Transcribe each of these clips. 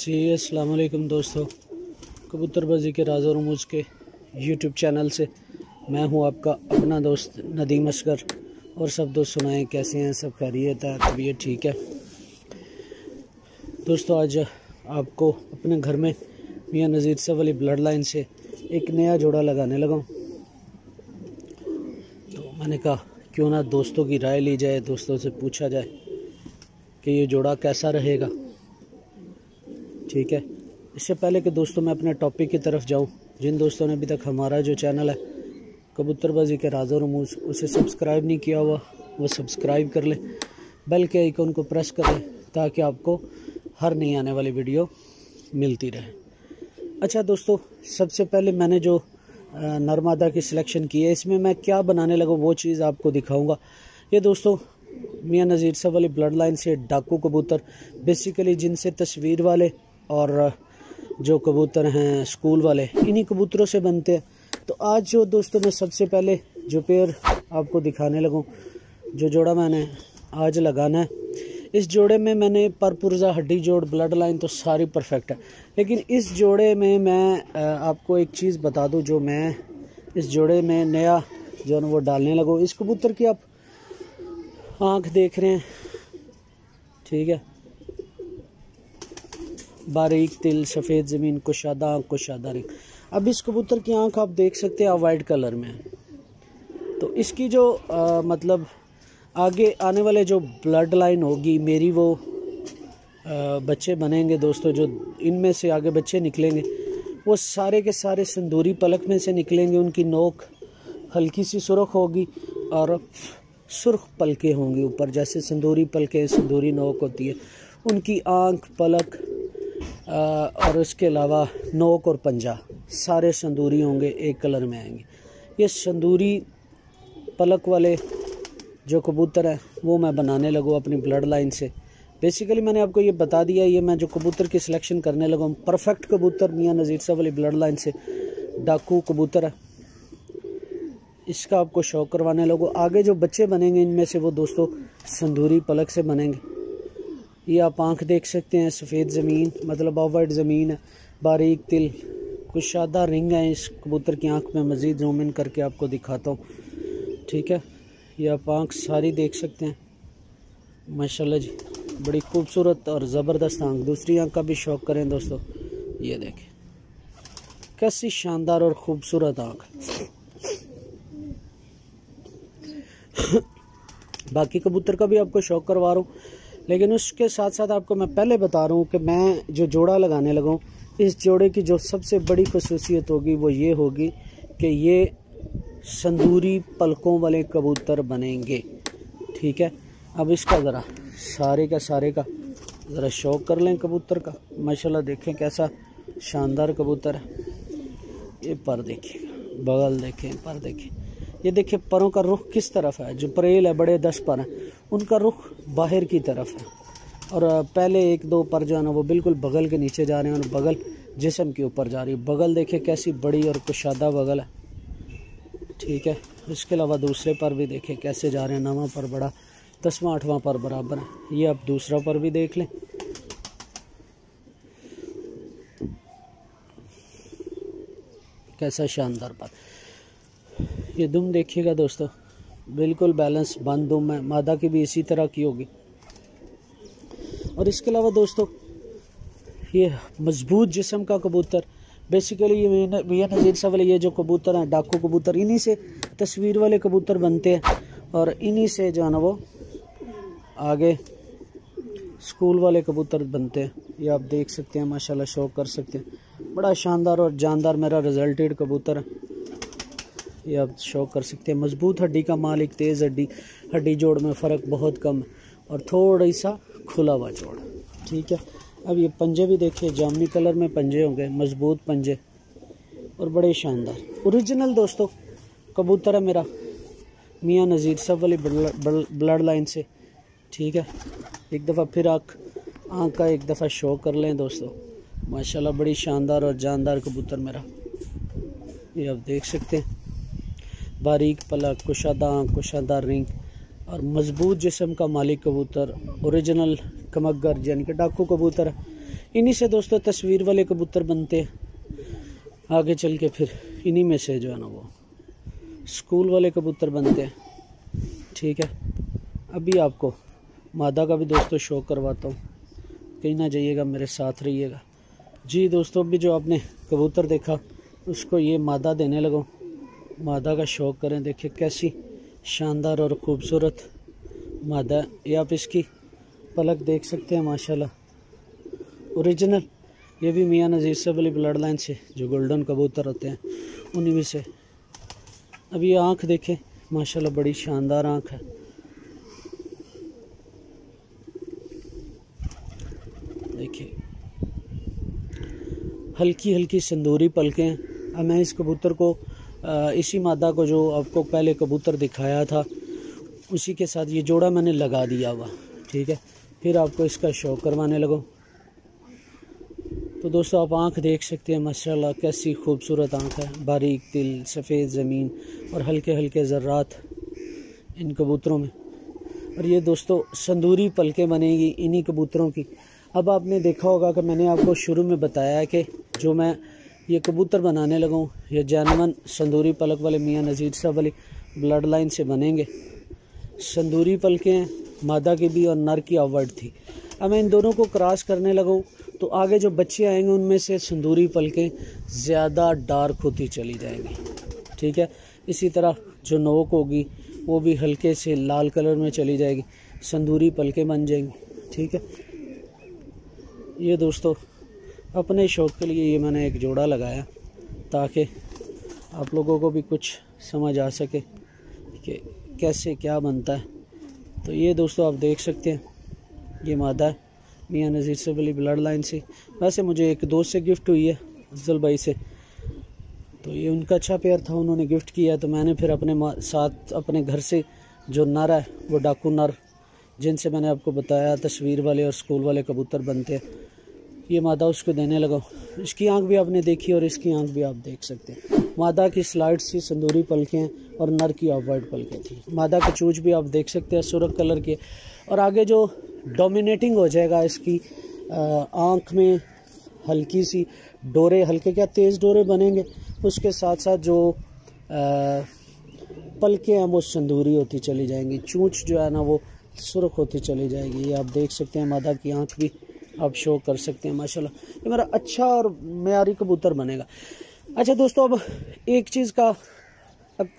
जी अस्सलाम वालेकुम दोस्तों, कबूतरबाजी के राज़ और रमूज़ के यूट्यूब चैनल से मैं हूं आपका अपना दोस्त नदीम असगर। और सब दोस्त सुनाएं कैसे हैं, सब खैरियत है, तबीयत ठीक है। दोस्तों आज आपको अपने घर में मियाँ नज़ीर साहब वाली ब्लड लाइन से एक नया जोड़ा लगाने लगा हूं। तो मैंने कहा क्यों ना दोस्तों की राय ली जाए, दोस्तों से पूछा जाए कि ये जोड़ा कैसा रहेगा। ठीक है, इससे पहले कि दोस्तों मैं अपने टॉपिक की तरफ जाऊं, जिन दोस्तों ने अभी तक हमारा जो चैनल है कबूतरबाजी के राज़ और रमूज़ उसे सब्सक्राइब नहीं किया हुआ वो सब्सक्राइब कर ले, बेल के आइकन को प्रेस कर ले ताकि आपको हर नई आने वाली वीडियो मिलती रहे। अच्छा दोस्तों, सबसे पहले मैंने जो नरमादा की सिलेक्शन की है, इसमें मैं क्या बनाने लगा वो चीज़ आपको दिखाऊंगा। ये दोस्तों मियाँ नज़ीर साहब वाली ब्लड लाइन से डाकू कबूतर, बेसिकली जिनसे तस्वीर वाले और जो कबूतर हैं स्कूल वाले, इन्हीं कबूतरों से बनते हैं। तो आज जो दोस्तों मैं सबसे पहले जो पेयर आपको दिखाने लगूं, जो जोड़ा मैंने आज लगाना है, इस जोड़े में मैंने परपुरजा हड्डी जोड़ ब्लड लाइन तो सारी परफेक्ट है, लेकिन इस जोड़े में मैं आपको एक चीज़ बता दूं जो मैं इस जोड़े में नया जो है वो डालने लगूँ। इस कबूतर की आप आँख देख रहे हैं, ठीक है, बारीक तिल, सफ़ेद ज़मीन, कुशादा आँख, कुशादा रिंग। अब इस कबूतर की आँख आप देख सकते हैं वाइट कलर में है। तो इसकी जो मतलब आगे आने वाले जो ब्लड लाइन होगी मेरी, वो बच्चे बनेंगे दोस्तों, जो इनमें से आगे बच्चे निकलेंगे वो सारे के सारे संदूरी पलक में से निकलेंगे। उनकी नोक हल्की सी सुर्ख होगी और सुर्ख पलकें होंगी ऊपर, जैसे संदूरी पलकें, संदूरी नोक होती है। उनकी आँख, पलक और उसके अलावा नोक और पंजा सारे संदूरी होंगे, एक कलर में आएंगे। ये संदूरी पलक वाले जो कबूतर हैं वो मैं बनाने लगूँ अपनी ब्लड लाइन से। बेसिकली मैंने आपको ये बता दिया, ये मैं जो कबूतर की सिलेक्शन करने लगा हूँ परफेक्ट कबूतर मियाँ नज़ीर साहब वाली ब्लड लाइन से डाकू कबूतर है, इसका आपको शौक करवाने लगो। आगे जो बच्चे बनेंगे इनमें से वो दोस्तों संदूरी पलक से बनेंगे। ये आप आंख देख सकते हैं, सफ़ेद ज़मीन मतलब ऑफ वाइट ज़मीन है, बारीक तिल, कुशादा रिंग है इस कबूतर की आंख में। मज़ीद जूम इन करके आपको दिखाता हूँ, ठीक है। ये आप आंख सारी देख सकते हैं, माशाल्लाह जी, बड़ी खूबसूरत और ज़बरदस्त आंख। दूसरी आंख का भी शौक़ करें दोस्तों, ये देखें कैसी शानदार और ख़ूबसूरत आंख। बाकी कबूतर का भी आपको शौक़ करवा रहा हूँ, लेकिन उसके साथ साथ आपको मैं पहले बता रहा हूँ कि मैं जो जोड़ा लगाने लगा हूँ, इस जोड़े की जो सबसे बड़ी खसूसियत होगी वो ये होगी कि ये संदूरी पलकों वाले कबूतर बनेंगे, ठीक है। अब इसका ज़रा सारे का ज़रा शौक़ कर लें कबूतर का। माशाल्लाह देखें कैसा शानदार कबूतर है। ये पर देखिए, बगल देखें, पर देखें, ये देखिए परों का रुख किस तरफ है। जो परेल है, बड़े 10 पर हैं, उनका रुख बाहर की तरफ है, और पहले 1-2 पर जो है ना वो बिल्कुल बगल के नीचे जा रहे हैं और बगल जिस्म के ऊपर जा रही है। बगल देखिए कैसी बड़ी और कुशादा बगल है, ठीक है। इसके अलावा दूसरे पर भी देखें कैसे जा रहे हैं, 9वां पर बड़ा, 10वां 8वां पर बराबर है। ये आप दूसरा पर भी देख लें, कैसा शानदार पर। ये दुम देखिएगा दोस्तों, बिल्कुल बैलेंस बंद दुम है, मादा की भी इसी तरह की होगी। और इसके अलावा दोस्तों ये मजबूत जिस्म का कबूतर, बेसिकली ये मियाँ नज़ीर साहब वाले ये जो कबूतर हैं डाकू कबूतर, इन्हीं से तस्वीर वाले कबूतर बनते हैं और इन्हीं से जो है ना वो आगे स्कूल वाले कबूतर बनते हैं। ये आप देख सकते हैं, माशाल्लाह शौक़ कर सकते हैं। बड़ा शानदार और जानदार मेरा रिजल्टेड कबूतर है, ये आप शौक़ कर सकते हैं। मजबूत हड्डी का मालिक, तेज़ हड्डी जोड़ में फ़र्क बहुत कम और थोड़ा सा खुला हुआ जोड़, ठीक है। अब ये पंजे भी देखिए, जामुनी कलर में पंजे होंगे, मजबूत पंजे और बड़े शानदार ओरिजिनल दोस्तों कबूतर है मेरा मियाँ नज़ीर साहब वाली ब्लड लाइन से, ठीक है। एक दफ़ा फिर आँख का एक दफ़ा शौक़ कर लें दोस्तों। माशाल्लाह बड़ी शानदार और जानदार कबूतर मेरा, ये आप देख सकते हैं, बारीक पलक, कुशादा आँख, कुशादा रिंग और मजबूत जिस्म का मालिक कबूतर, ओरिजिनल कमगर यानी कि डाकू कबूतर। इन्हीं से दोस्तों तस्वीर वाले कबूतर बनते हैं, आगे चल के फिर इन्हीं में से जो है ना वो स्कूल वाले कबूतर बनते हैं। ठीक है, अभी आपको मादा का भी दोस्तों शो करवाता हूँ, कहीं ना जाइएगा, मेरे साथ रहिएगा। जी दोस्तों, अभी जो आपने कबूतर देखा उसको ये मादा देने लगो। मादा का शौक करें, देखिए कैसी शानदार और ख़ूबसूरत मादा। ये आप इसकी पलक देख सकते हैं माशाल्लाह ओरिजिनल। ये भी मियाँ नज़ीर साहब वाली ब्लड लाइन से जो गोल्डन कबूतर होते हैं उन्हीं में से। अब ये आँख देखें माशाल्लाह, बड़ी शानदार आँख है। देखिए हल्की हल्की संदूरी पलकें हैं। अब मैं इस कबूतर को इसी मादा को जो आपको पहले कबूतर दिखाया था उसी के साथ ये जोड़ा मैंने लगा दिया हुआ। ठीक है, फिर आपको इसका शौक करवाने लगो। तो दोस्तों आप आँख देख सकते हैं माशाल्लाह, कैसी खूबसूरत आँख है, बारीक दिल, सफ़ेद ज़मीन और हल्के हल्के ज़र्रात इन कबूतरों में। और ये दोस्तों संदूरी पलकें बनेगी इन्हीं कबूतरों की। अब आपने देखा होगा कि मैंने आपको शुरू में बताया कि जो मैं ये कबूतर बनाने लगा हूँ ये जानवन संदूरी पलक वाले मियाँ नज़ीर साहब वाली ब्लड लाइन से बनेंगे। संदूरी पलकें मादा की भी और नर की अवॉइड थी। अब मैं इन दोनों को क्रॉस करने लगा हूँ तो आगे जो बच्चे आएंगे उनमें से संदूरी पलकें ज़्यादा डार्क होती चली जाएंगी। ठीक है, इसी तरह जो नोक होगी वो भी हल्के से लाल कलर में चली जाएगी, संदूरी पलकें बन जाएंगी। ठीक है, ये दोस्तों अपने शौक़ के लिए ये मैंने एक जोड़ा लगाया ताकि आप लोगों को भी कुछ समझ आ सके कि कैसे क्या बनता है। तो ये दोस्तों आप देख सकते हैं ये मादा है मियाँ नज़ीर साहब वाली ब्लड लाइन से। वैसे मुझे एक दोस्त से गिफ्ट हुई है, अफजल भाई से, तो ये उनका अच्छा पेयर था, उन्होंने गिफ्ट किया। तो मैंने फिर अपने साथ अपने घर से जो नर है वो डाकू नर जिनसे मैंने आपको बताया तस्वीर वाले और स्कूल वाले कबूतर बनते हैं, ये मादा उसको देने लगा। इसकी आंख भी आपने देखी और इसकी आंख भी आप देख सकते हैं। मादा की स्लाइड सी संदूरी पलकें और नर की ऑफ वाइट पलकें थी। मादा की चूंच भी आप देख सकते हैं सुर्ख कलर के। और आगे जो डोमिनेटिंग हो जाएगा इसकी आंख में हल्की सी डोरे, हल्के क्या तेज़ डोरे बनेंगे, उसके साथ साथ जो पलकें हैं वो संदूरी होती चली जाएंगी, चूंच जो है ना वो सुर्ख होती चली जाएगी। ये आप देख सकते हैं मादा की आंख भी आप शो कर सकते हैं माशाल्लाह। ये मेरा अच्छा और मेयारी कबूतर बनेगा। अच्छा दोस्तों, अब एक चीज़ का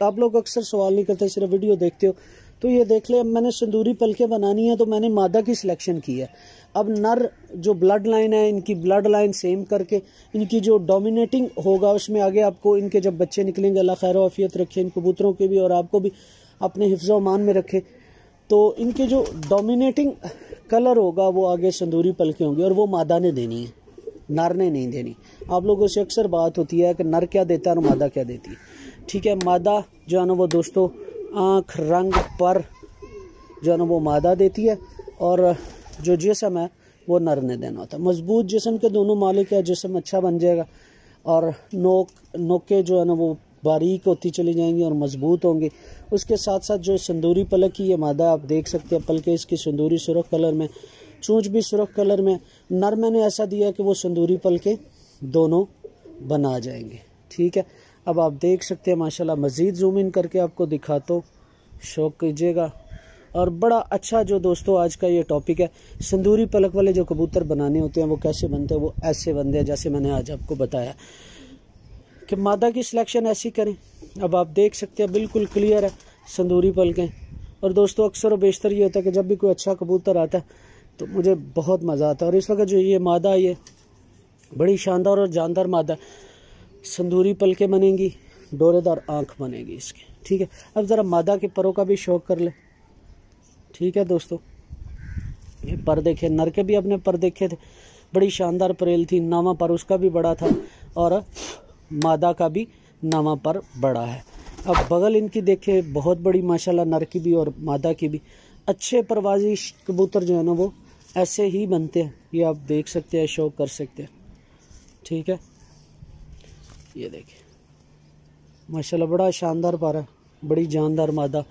आप लोग अक्सर सवाल नहीं करते, सिर्फ वीडियो देखते हो, तो ये देख ले, अब मैंने संदूरी पलकें बनानी है तो मैंने मादा की सिलेक्शन की है। अब नर जो ब्लड लाइन है इनकी ब्लड लाइन सेम करके इनकी जो डोमिनेटिंग होगा उसमें आगे आपको इनके जब बच्चे निकलेंगे, अल्लाह खैर आफियत रखे इन कबूतरों के भी और आपको भी अपने हिफ्ज़ मान में रखे, तो इनके जो डोमिनेटिंग कलर होगा वो आगे संदूरी पलकें होंगी और वो मादा ने देनी है, नर ने नहीं देनी। आप लोगों से अक्सर बात होती है कि नर क्या देता है और मादा क्या देती है। ठीक है, मादा जो है ना वो दोस्तों आँख रंग पर जो है ना वो मादा देती है और जो जिस्म है वो नर ने देना होता है। मजबूत जिस्म के दोनों मालिक है, जिस्म अच्छा बन जाएगा और नोके जो है ना वो बारीक होती चली जाएंगी और मजबूत होंगी। उसके साथ साथ जो संदूरी पलक की ये मादा आप देख सकते हैं, पलके इसकी संदूरी सुर्ख कलर में, चूंच भी सुर्ख कलर में। नर मैंने ऐसा दिया कि वो संदूरी पलके दोनों बना जाएंगे। ठीक है, अब आप देख सकते हैं माशाल्लाह। मज़ीद जूम इन करके आपको दिखाता हूँ, शौक़ कीजिएगा। और बड़ा अच्छा जो दोस्तों आज का ये टॉपिक है, संदूरी पलक वाले जो कबूतर बनाने होते हैं वो कैसे बनते हैं, वो ऐसे बनते हैं जैसे मैंने आज आपको बताया कि मादा की सिलेक्शन ऐसी करें। अब आप देख सकते हैं बिल्कुल क्लियर है संदूरी पलकें। और दोस्तों अक्सर और बेशतर ये होता है कि जब भी कोई अच्छा कबूतर आता है तो मुझे बहुत मज़ा आता है। और इस वक्त जो ये मादा, ये बड़ी शानदार और जानदार मादा, संदूरी पलकें बनेंगी, डोरेदार आँख बनेगी इसकी। ठीक है, अब ज़रा मादा के परों का भी शौक़ कर ले। ठीक है दोस्तों, ये पर देखे, नर के भी अपने पर देखे थे, बड़ी शानदार परेल थी, नामा पर उसका भी बड़ा था और मादा का भी नामा पर बड़ा है। अब बगल इनकी देखे, बहुत बड़ी माशाल्लाह, नर की भी और मादा की भी। अच्छे परवाजी कबूतर जो है ना वो ऐसे ही बनते हैं, ये आप देख सकते हैं, शौक़ कर सकते हैं। ठीक है, ये देखिए माशाल्लाह बड़ा शानदार पारा, बड़ी जानदार मादा,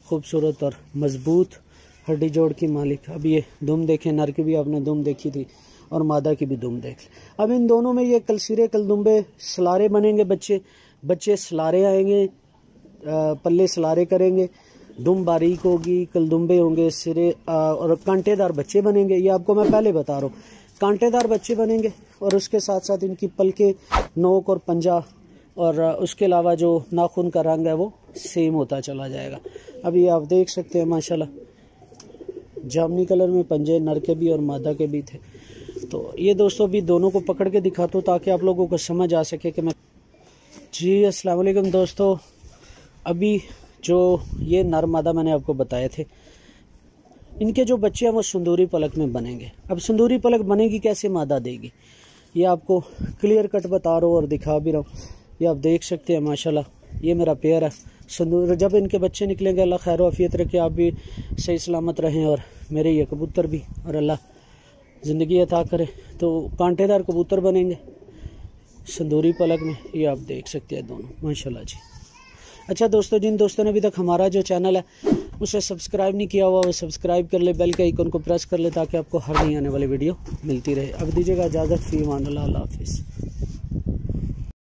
खूबसूरत और मजबूत हड्डी जोड़ की मालिक। अब ये दुम देखें, नर की भी आपने दुम देखी थी और मादा की भी दुम देख लें। अब इन दोनों में ये कलसीरे कलदुम्बे सलारे बनेंगे, बच्चे सलारे आएंगे, पल्ले सलारे करेंगे, दुम बारीक होगी, कलदुम्बे होंगे, सिरे और कांटेदार बच्चे बनेंगे। ये आपको मैं पहले बता रहा हूँ, कांटेदार बच्चे बनेंगे और उसके साथ साथ इनकी पलके, नोक और पंजा और उसके अलावा जो नाखून का रंग है वो सेम होता चला जाएगा। अभी आप देख सकते हैं माशाल्लाह जामनी कलर में पंजे नर के भी और मादा के भी थे। तो ये दोस्तों भी दोनों को पकड़ के दिखाता हूँ ताकि आप लोगों को समझ आ सके कि मैं जी। अस्सलाम वालेकुम दोस्तों, अभी जो ये नर मादा मैंने आपको बताए थे, इनके जो बच्चे हैं वो सुंदूरी पलक में बनेंगे। अब सुंदूरी पलक बनेगी कैसे, मादा देगी, ये आपको क्लियर कट बता रहा हूँ और दिखा भी रहा हूँ। ये आप देख सकते हैं माशाल्लाह, ये मेरा पेयर है सुंदूर। जब इनके बच्चे निकलेंगे अल्लाह खैर आफियत रखे, आप भी सही सलामत रहें और मेरे ये कबूतर भी, और अल्लाह ज़िंदगी अता करे। तो कांटेदार कबूतर बनेंगे सुंदूरी पलक में, ये आप देख सकते हैं दोनों माशाल्लाह जी। अच्छा दोस्तों, जिन दोस्तों ने अभी तक हमारा जो चैनल है उसे सब्सक्राइब नहीं किया हुआ वो सब्सक्राइब कर ले, बेल के आइकन को प्रेस कर ले ताकि आपको हर नई आने वाली वीडियो मिलती रहे। अब दीजिएगा इजाज़त, फ़ी अमान अल्लाह, अल्लाह हाफिज़।